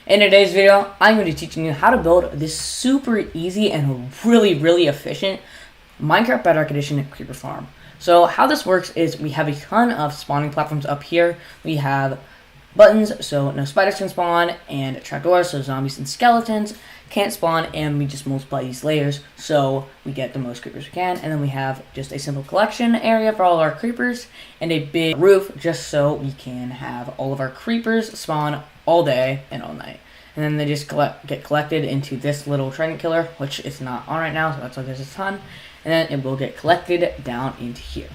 In today's video, I'm going to be teaching you how to build this super easy and really efficient Minecraft Bedrock Edition creeper farm. So how this works is we have a ton of spawning platforms up here. We have buttons so no spiders can spawn, and trapdoors so zombies and skeletons can't spawn, and we just multiply these layers so we get the most creepers we can. And then we have just a simple collection area for all our creepers and a big roof just so we can have all of our creepers spawn all day and all night. And then they just get collected into this little Trident killer, which is not on right now, so that's why there's a ton. And then it will get collected down into here.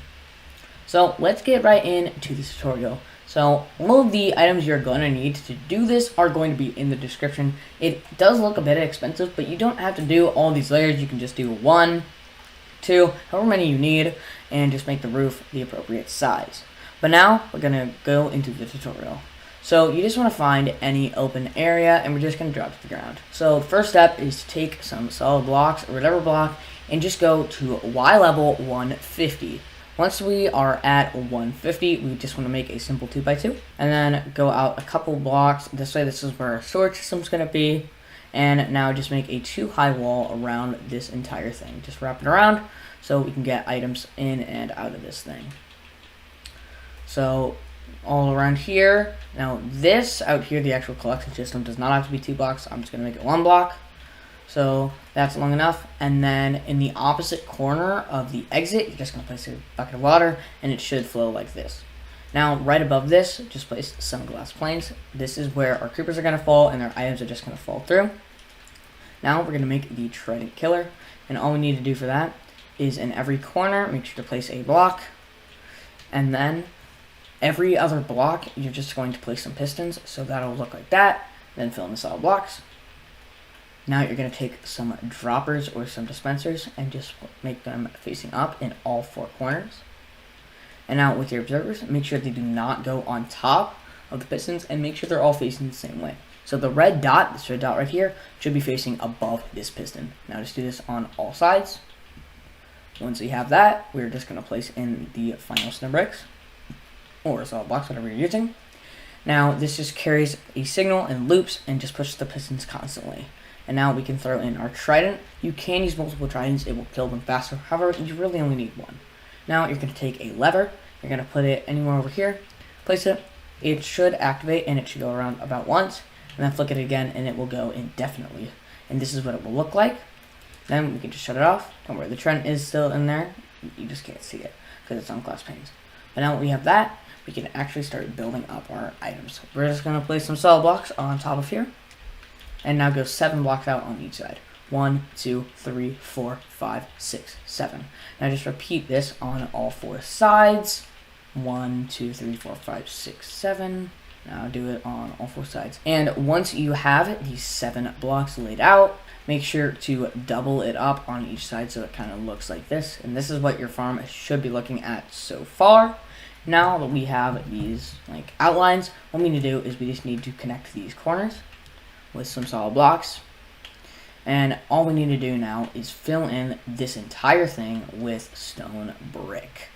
So let's get right into this tutorial. So all of the items you're going to need to do this are going to be in the description. It does look a bit expensive, but you don't have to do all these layers. You can just do 1, 2, however many you need, and just make the roof the appropriate size. But now we're going to go into the tutorial. So you just want to find any open area, and we're just going to drop to the ground. So the first step is to take some solid blocks or whatever block and just go to Y level 150. Once we are at 150, we just want to make a simple 2x2 and then go out a couple blocks. This way, this is where our storage system is going to be. And now just make a 2-high wall around this entire thing. Just wrap it around so we can get items in and out of this thing. So all around here. Now this out here, the actual collection system, does not have to be 2 blocks. I'm just going to make it 1 block. So that's long enough. And then in the opposite corner of the exit, you're just going to place a bucket of water, and it should flow like this. Now right above this, just place some glass planes. This is where our creepers are going to fall, and their items are just going to fall through. Now we're going to make the Trident killer, and all we need to do for that is in every corner, make sure to place a block, and then every other block, you're just going to place some pistons, so that'll look like that. Then fill in the solid blocks. Now you're going to take some droppers or some dispensers and just make them facing up in all 4 corners. And now with your observers, make sure they do not go on top of the pistons, and make sure they're all facing the same way. So the red dot, this red dot right here, should be facing above this piston. Now just do this on all sides. Once we have that, we're just going to place in the final snow bricks or solid blocks, whatever you're using. Now this just carries a signal and loops and just pushes the pistons constantly. And now we can throw in our Trident. You can use multiple Tridents, it will kill them faster. However, you really only need 1. Now you're going to take a lever, you're going to put it anywhere over here, place it, it should activate, and it should go around about once, and then flick it again, and it will go indefinitely. And this is what it will look like. Then we can just shut it off. Don't worry, the Trident is still in there, you just can't see it because it's on glass panes. But now that we have that, we can actually start building up our items. We're just going to place some solid blocks on top of here. And now go 7 blocks out on each side. 1, 2, 3, 4, 5, 6, 7. Now just repeat this on all 4 sides. 1, 2, 3, 4, 5, 6, 7. Now do it on all 4 sides. And once you have these 7 blocks laid out, make sure to double it up on each side so it kind of looks like this. And this is what your farm should be looking at so far. Now that we have these outlines, what we need to do is we just need to connect these corners with some solid blocks, and all we need to do now is fill in this entire thing with stone brick.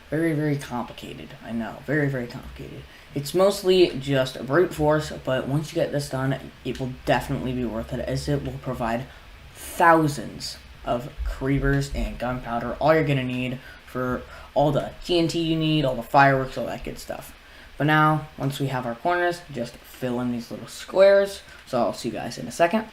Very complicated, I know, very complicated. It's mostly just brute force, but once you get this done, it will definitely be worth it, as it will provide thousands of creepers and gunpowder, all you're gonna need for all the TNT you need, all the fireworks, all that good stuff. But now, once we have our corners, just fill in these little squares. So I'll see you guys in a second.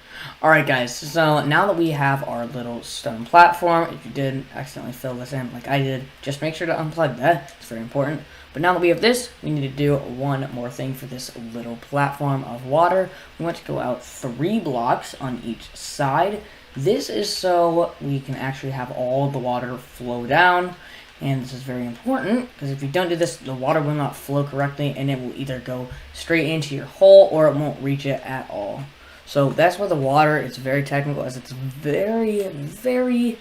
Alright guys, so now that we have our little stone platform, if you did accidentally fill this in like I did, just make sure to unplug that. It's very important. But now that we have this, we need to do one more thing for this little platform of water. We want to go out 3 blocks on each side. This is so we can actually have all the water flow down. And this is very important, because if you don't do this, the water will not flow correctly, and it will either go straight into your hole, or it won't reach it at all. So that's where the water is very technical, as it's very important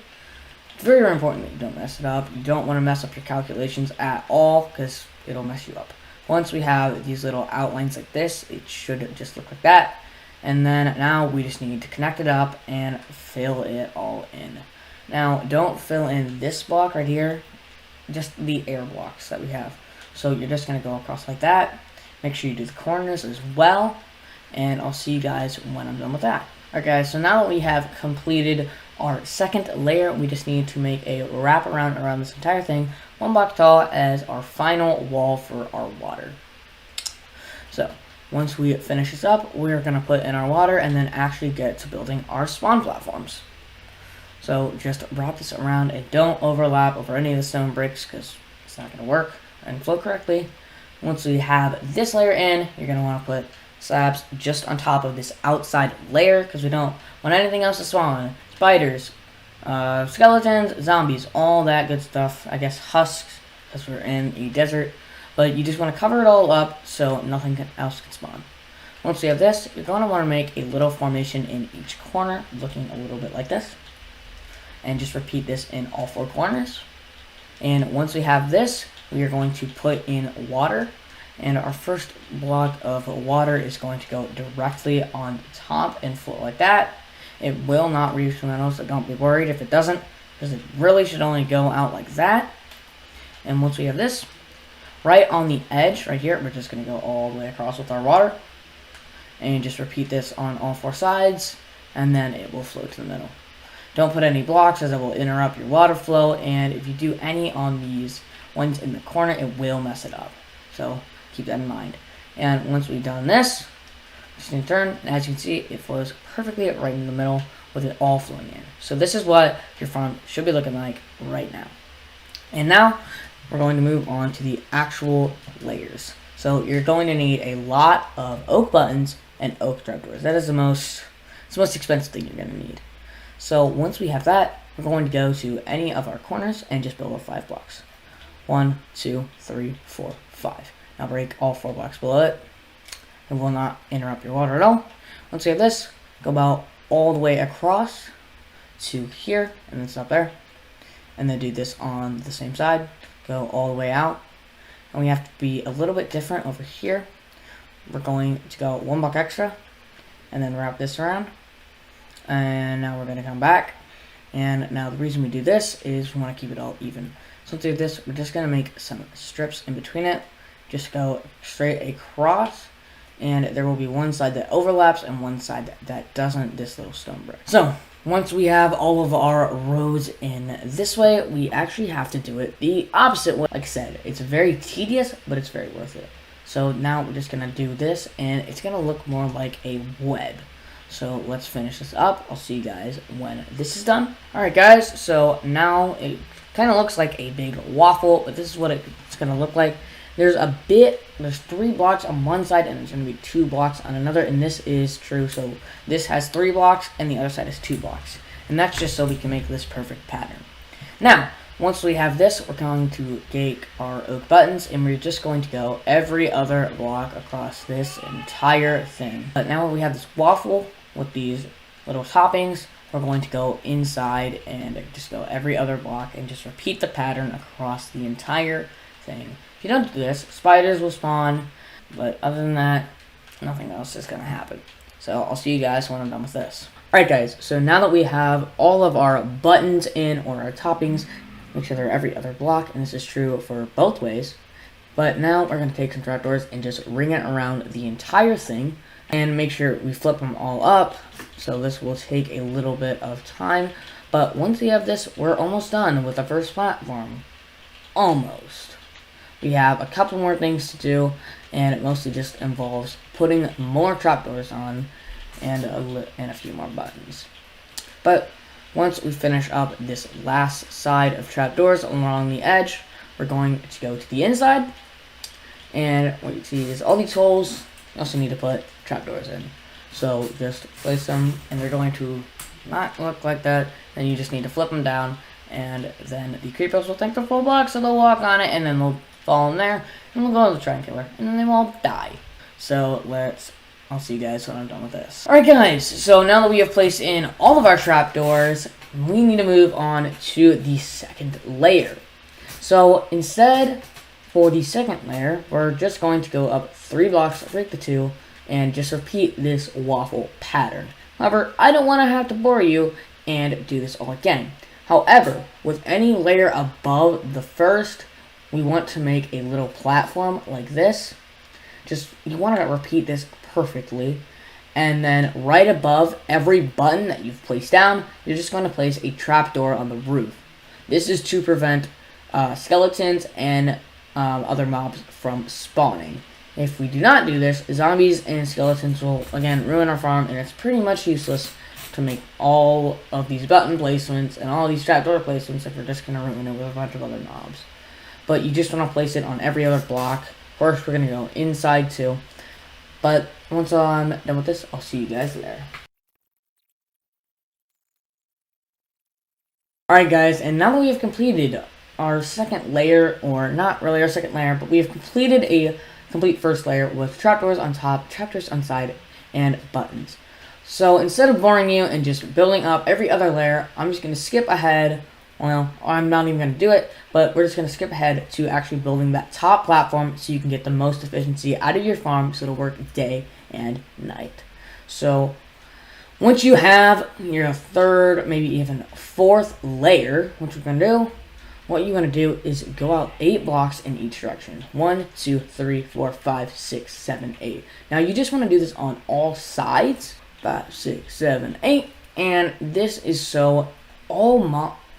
that you don't mess it up. You don't want to mess up your calculations at all, because it'll mess you up. Once we have these little outlines like this, it should just look like that. And then now we just need to connect it up and fill it all in. Now, don't fill in this block right here, just the air blocks that we have. So you're just going to go across like that. Make sure you do the corners as well. and I'll see you guys when I'm done with that. Alright guys, so now that we have completed our second layer, we just need to make a wraparound around this entire thing, 1 block tall, as our final wall for our water. So once we finish this up, we're going to put in our water and then actually get to building our spawn platforms. So just wrap this around and don't overlap over any of the stone bricks because it's not going to work and flow correctly. Once we have this layer in, you're going to want to put slabs just on top of this outside layer because we don't want anything else to spawn. Spiders, skeletons, zombies, all that good stuff. I guess husks because we're in a desert. But you just want to cover it all up so nothing else can spawn. Once we have this, you're going to want to make a little formation in each corner, looking a little bit like this. And just repeat this in all 4 corners. And once we have this, we are going to put in water. And our first block of water is going to go directly on top and flow like that. It will not reach the middle, so don't be worried if it doesn't, because it really should only go out like that. And once we have this, right on the edge, right here, we're just going to go all the way across with our water. And just repeat this on all 4 sides, and then it will flow to the middle. Don't put any blocks as it will interrupt your water flow, and if you do any on these ones in the corner, it will mess it up. So keep that in mind. And once we've done this, just need to turn, and as you can see, it flows perfectly right in the middle with it all flowing in. So this is what your farm should be looking like right now. And now we're going to move on to the actual layers. So you're going to need a lot of oak buttons and oak trapdoors. That is the most expensive thing you're going to need. So once we have that, we're going to go to any of our corners and just build our 5 blocks. 1, 2, 3, 4, 5. Now break all 4 blocks below it. It will not interrupt your water at all. Once you have this, go about all the way across to here, and then stop there. And then do this on the same side. Go all the way out. And we have to be a little bit different over here. We're going to go 1 block extra, and then wrap this around. And now we're going to come back. And now the reason we do this is we want to keep it all even. So to do this, we're just going to make some strips in between it. Just go straight across. And there will be one side that overlaps and one side that doesn't, this little stone brick. So once we have all of our rows in this way, we actually have to do it the opposite way. Like I said, it's very tedious, but it's very worth it. So now we're just going to do this, and it's going to look more like a web. So let's finish this up. I'll see you guys when this is done. Alright guys, so now it kind of looks like a big waffle, but this is what it's going to look like. There's 3 blocks on one side, and there's going to be 2 blocks on another, and this is true. So this has 3 blocks, and the other side has 2 blocks. And that's just so we can make this perfect pattern. Now, once we have this, we're going to take our oak buttons, and we're just going to go every other block across this entire thing. But now we have this waffle with these little toppings, we're going to go inside and just go every other block and just repeat the pattern across the entire thing. If you don't do this, spiders will spawn, but other than that, nothing else is going to happen. So I'll see you guys when I'm done with this. Alright guys, so now that we have all of our buttons in, or our toppings, make sure they're every other block, and this is true for both ways. But now we're going to take some trapdoors and just ring it around the entire thing, and make sure we flip them all up. So this will take a little bit of time, but once we have this, we're almost done with the first platform. Almost. We have a couple more things to do, and it mostly just involves putting more trapdoors on and a few more buttons. But once we finish up this last side of trapdoors along the edge, we're going to go to the inside, and what you see is all these holes. You also need to put trapdoors in. So just place them, and they're going to not look like that. Then you just need to flip them down, and then the creepers will think they're full blocks, so they'll walk on it, and then they'll fall in there, and they'll go to the triangular, and then they will all die. So I'll see you guys when I'm done with this. Alright guys, so now that we have placed in all of our trapdoors, we need to move on to the second layer. So instead, for the second layer, we're just going to go up 3 blocks, break the 2, and just repeat this waffle pattern. However, I don't want to have to bore you and do this all again. However, with any layer above the first, we want to make a little platform like this. You want to repeat this perfectly. And then right above every button that you've placed down, you're just going to place a trapdoor on the roof. This is to prevent skeletons and other mobs from spawning. If we do not do this, zombies and skeletons will again ruin our farm, and it's pretty much useless to make all of these button placements and all these trapdoor placements if we're just going to ruin it with a bunch of other mobs. But you just want to place it on every other block. First, we're going to go inside too. But once I'm done with this, I'll see you guys there. Alright guys, and now that we have completed our second layer, or not really our second layer, but we have completed a complete first layer with trapdoors on top, trapdoors on side, and buttons. So instead of boring you and just building up every other layer, I'm just going to skip ahead. Well, I'm not even going to do it, but we're just going to skip ahead to actually building that top platform so you can get the most efficiency out of your farm so it'll work day and night. So once you have your third, maybe even fourth layer, what you're going to do, what you're going to do is go out 8 blocks in each direction. 1, 2, 3, 4, 5, 6, 7, 8. Now you just want to do this on all sides. 5, 6, 7, 8. And this is so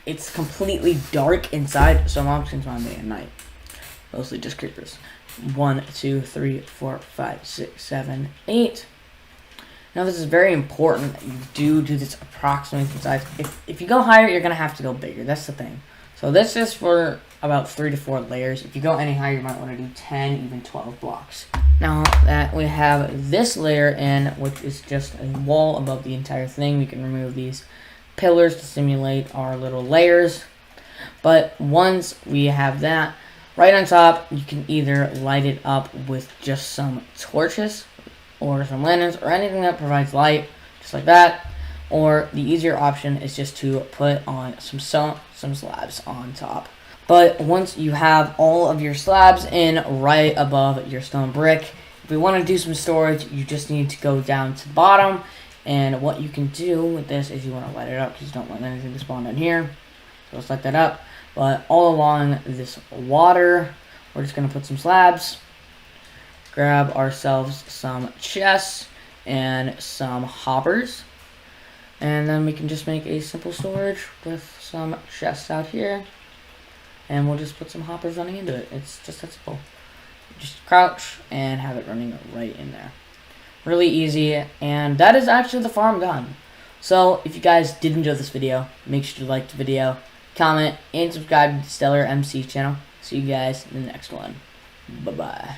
it's completely dark inside, so mobs can spawn day and night. Mostly just creepers. 1, 2, 3, 4, 5, 6, 7, 8. Now this is very important that you do this approximate size. If you go higher, you're going to have to go bigger. That's the thing. So this is for about 3 to 4 layers. If you go any higher, you might want to do 10, even 12 blocks. Now that we have this layer in, which is just a wall above the entire thing, we can remove these pillars to simulate our little layers. But once we have that, right on top, you can either light it up with just some torches or some lanterns or anything that provides light, just like that. Or the easier option is just to put on some slabs on top. But once you have all of your slabs in right above your stone brick, if we want to do some storage, you just need to go down to the bottom. And what you can do with this is you want to light it up because you don't want anything to spawn down here. So let's light that up. But all along this water, we're just going to put some slabs. Grab ourselves some chests and some hoppers. And then we can just make a simple storage with some chests out here. And we'll just put some hoppers running into it. It's just that simple. Just crouch and have it running right in there. Really easy. And that is actually the farm done. So if you guys did enjoy this video, make sure to like the video, comment, and subscribe to the Stellar MC channel. See you guys in the next one. Bye-bye.